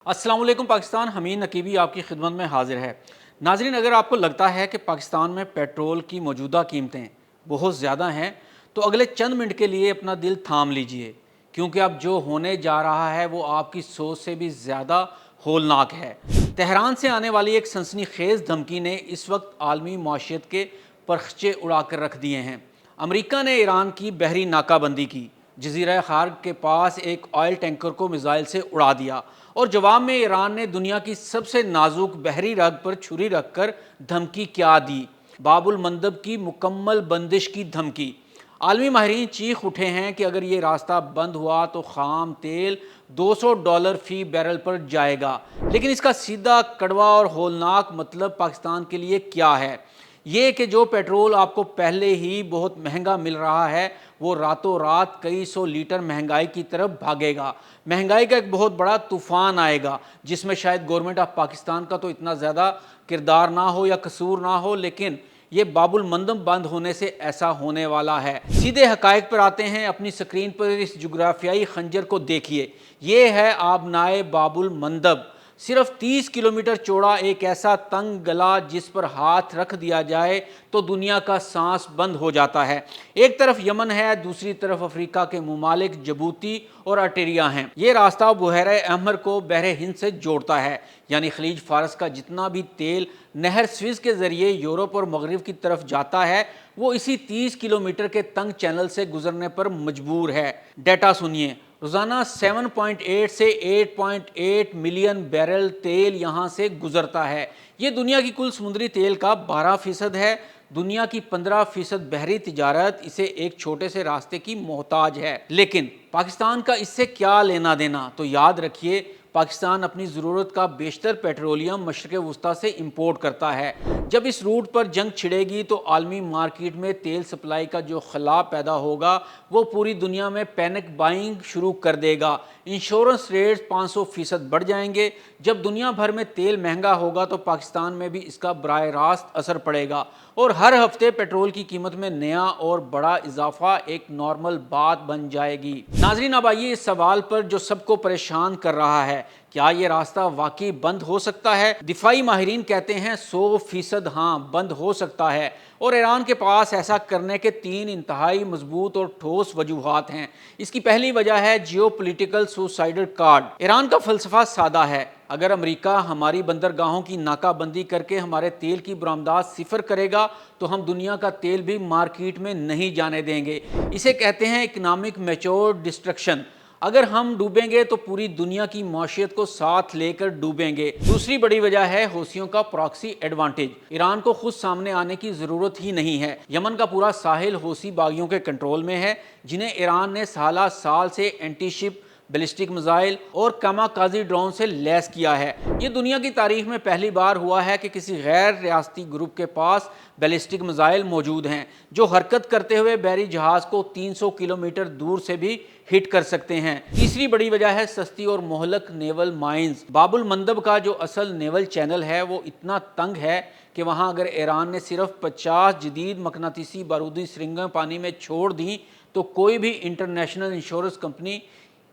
अस्सलाम वालेकुम पाकिस्तान। हमीद नकीबी आपकी खिदमत में हाजिर है। नाजरीन, अगर आपको लगता है कि पाकिस्तान में पेट्रोल की मौजूदा कीमतें बहुत ज़्यादा हैं तो अगले चंद मिनट के लिए अपना दिल थाम लीजिए, क्योंकि अब जो होने जा रहा है वो आपकी सोच से भी ज़्यादा होलनाक है। तेहरान से आने वाली एक सनसनीखेज़ धमकी ने इस वक्त आलमी माशियत के परखचे उड़ा कर रख दिए हैं। अमेरिका ने ईरान की बहरी नाकाबंदी की, जजीरा खार्ग के पास एक ऑयल टैंकर को मिसाइल से उड़ा दिया और जवाब में ईरान ने दुनिया की सबसे नाजुक बहरी रग पर छुरी रखकर धमकी क्या दी, बाबुल मंदब की मुकम्मल बंदिश की धमकी। आलमी माहिरीन चीख उठे हैं कि अगर ये रास्ता बंद हुआ तो खाम तेल $200 फी बैरल पर जाएगा। लेकिन इसका सीधा, कड़वा और होलनाक मतलब पाकिस्तान के लिए क्या है? ये कि जो पेट्रोल आपको पहले ही बहुत महंगा मिल रहा है वो रातों रात कई सौ लीटर महंगाई की तरफ भागेगा। महंगाई का एक बहुत बड़ा तूफान आएगा जिसमें शायद गवर्नमेंट ऑफ पाकिस्तान का तो इतना ज़्यादा किरदार ना हो या कसूर ना हो, लेकिन ये बाबुल मंदब बंद होने से ऐसा होने वाला है। सीधे हकायक पर आते हैं। अपनी स्क्रीन पर इस जुग्राफियाई खंजर को देखिए। ये है आबनाए बाबुल मंदब, सिर्फ 30 किलोमीटर चौड़ा एक ऐसा तंग गला जिस पर हाथ रख दिया जाए तो दुनिया का सांस बंद हो जाता है। एक तरफ यमन है, दूसरी तरफ अफ्रीका के ममालिक जबूती और अटेरिया हैं। ये रास्ता बुहैरा अहमर को बहरे हिंद से जोड़ता है, यानी खलीज फारस का जितना भी तेल नहर स्विज के जरिए यूरोप और मगरिब की तरफ जाता है वो इसी 30 किलोमीटर के तंग चैनल से गुजरने पर मजबूर है। डेटा सुनिए, रोज़ाना 7.8 से 8.8 मिलियन बैरल तेल यहाँ से गुजरता है। ये दुनिया की कुल समुद्री तेल का 12% है। दुनिया की 15% बहरी तिजारत इसे एक छोटे से रास्ते की मोहताज है। लेकिन पाकिस्तान का इससे क्या लेना देना? तो याद रखिए, पाकिस्तान अपनी ज़रूरत का बेशतर पेट्रोलियम मशरक़ वस्ता से इंपोर्ट करता है। जब इस रूट पर जंग छिड़ेगी तो आलमी मार्केट में तेल सप्लाई का जो खला पैदा होगा वो पूरी दुनिया में पैनिक बाइंग शुरू कर देगा। इंश्योरेंस रेट्स 500% बढ़ जाएंगे। जब दुनिया भर में तेल महंगा होगा तो पाकिस्तान में भी इसका बराह रास्त असर पड़ेगा और हर हफ्ते पेट्रोल की कीमत में नया और बड़ा इजाफा एक नॉर्मल बात बन जाएगी। नाजरीन, अब आइए इस सवाल पर जो सबको परेशान कर रहा है, क्या ये रास्ता वाकई बंद हो सकता है? दिफाई माहिरीन कहते हैं 100% हाँ, बंद हो सकता है और ईरान के पास ऐसा करने के 3 इंतहाई मजबूत और ठोस वजूहात हैं। इसकी पहली वजह है जियोपॉलिटिकल सुसाइडल कार्ड। ईरान का फलसफा सादा है, अगर अमेरिका हमारी बंदरगाहों की नाकाबंदी करके हमारे तेल की बरामदात सिफर करेगा तो हम दुनिया का तेल भी मार्केट में नहीं जाने देंगे। इसे कहते हैं इकोनॉमिक मैच्योर डिस्ट्रक्शन। अगर हम डूबेंगे तो पूरी दुनिया की मौशियत को साथ लेकर डूबेंगे। दूसरी बड़ी वजह है हौसियों का प्रॉक्सी एडवांटेज। ईरान को खुद सामने आने की ज़रूरत ही नहीं है। यमन का पूरा साहिल हौसी बागियों के कंट्रोल में है, जिन्हें ईरान ने साल से एंटी शिप बैलिस्टिक मिसाइल और कामाकाजी ड्रोन से लैस किया है। ये दुनिया की तारीख में पहली बार हुआ है कि किसी गैर रियासती ग्रुप के पास बैलिस्टिक मिसाइल मौजूद हैं जो हरकत करते हुए बहरी जहाज़ को 300 किलोमीटर दूर से भी हिट कर सकते हैं। तीसरी बड़ी वजह है सस्ती और मोहलक नेवल माइंस। बाबुल मंदब का जो असल नेवल चैनल है वो इतना तंग है कि वहाँ अगर ईरान ने सिर्फ 50 जदीद मकनातीसी बारूदी सुरंगें पानी में छोड़ दी तो कोई भी इंटरनेशनल इंश्योरेंस कंपनी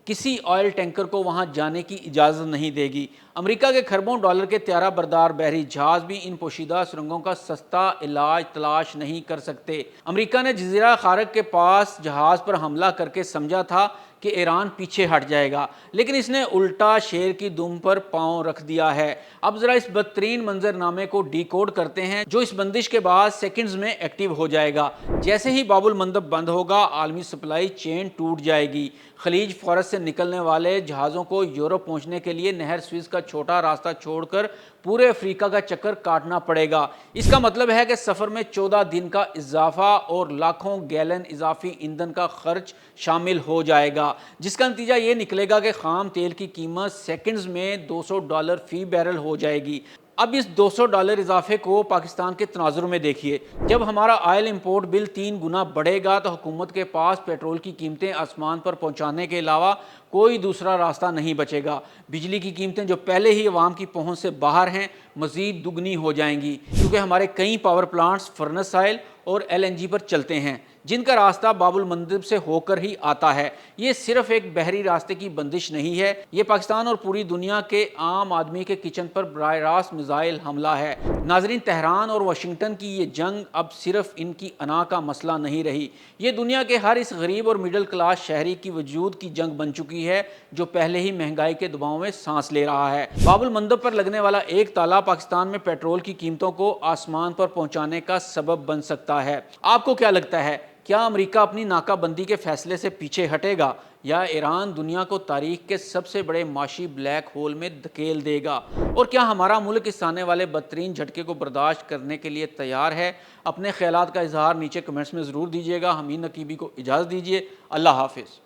किसी ऑयल टैंकर को वहां जाने की इजाज़त नहीं देगी। अमेरिका के खरबों डॉलर के त्यारा बरदार बहरी जहाज भी इन पोशीदा सुरंगों का सस्ता इलाज तलाश नहीं कर सकते। अमेरिका ने जजीरा खार्ग के पास जहाज़ पर हमला करके समझा था कि ईरान पीछे हट जाएगा, लेकिन इसने उल्टा शेर की दुम पर पांव रख दिया है। अब जरा इस बदतरीन मंजरनामे को डिकोड करते हैं जो इस बंदिश के बाद सेकंड्स में एक्टिव हो जाएगा। जैसे ही बाबुल मंदब बंद होगा, आलमी सप्लाई चेन टूट जाएगी। खलीज फारस से निकलने वाले जहाज़ों को यूरोप पहुंचने के लिए नहर स्विज का छोटा रास्ता छोड़कर पूरे अफ्रीका का चक्कर काटना पड़ेगा। इसका मतलब है कि सफ़र में 14 दिन का इजाफा और लाखों गैलन इजाफी ईंधन का खर्च शामिल हो जाएगा, जिसका नतीजा ये निकलेगा कि खाम तेल की कीमत सेकंड्स में $200 फी बैरल हो जाएगी। अब इस $200 इजाफे को पाकिस्तान के तनाजुर में देखिए। जब हमारा ऑयल इंपोर्ट बिल 3 गुना बढ़ेगा तो हुकूमत के पास पेट्रोल की कीमतें आसमान पर पहुंचाने के अलावा कोई दूसरा रास्ता नहीं बचेगा। बिजली की कीमतें जो पहले ही अवाम की पहुंच से बाहर हैं मज़ीद दुगनी हो जाएंगी, क्योंकि हमारे कई पावर प्लांट्स फर्नेस ऑयल और LNG पर चलते हैं, جن کا راستہ باب المندب سے ہو کر ہی آتا ہے۔ یہ صرف ایک بحری راستے کی بندش نہیں ہے، یہ پاکستان اور پوری دنیا کے عام آدمی کے کچن پر براہ راست میزائل حملہ ہے۔ ناظرین، تہران اور واشنگٹن کی یہ جنگ اب صرف ان کی انا کا مسئلہ نہیں رہی، یہ دنیا کے ہر اس غریب اور مڈل کلاس شہری کی وجود کی جنگ بن چکی ہے جو پہلے ہی مہنگائی کے دباؤ میں سانس لے رہا ہے۔ باب المندب پر لگنے والا ایک تالا پاکستان میں پیٹرول کی قیمتوں کو آسمان پر پہنچانے کا سبب بن سکتا ہے۔ آپ کو کیا لگتا ہے، کیا امریکہ اپنی ناکہ بندی کے فیصلے سے پیچھے ہٹے گا یا ایران دنیا کو تاریخ کے سب سے بڑے معاشی بلیک ہول میں دھکیل دے گا؟ اور کیا ہمارا ملک اس آنے والے بدترین جھٹکے کو برداشت کرنے کے لیے تیار ہے؟ اپنے خیالات کا اظہار نیچے کمنٹس میں ضرور دیجیے گا۔ حمید نقیبی کو اجازت دیجیے۔ اللہ حافظ۔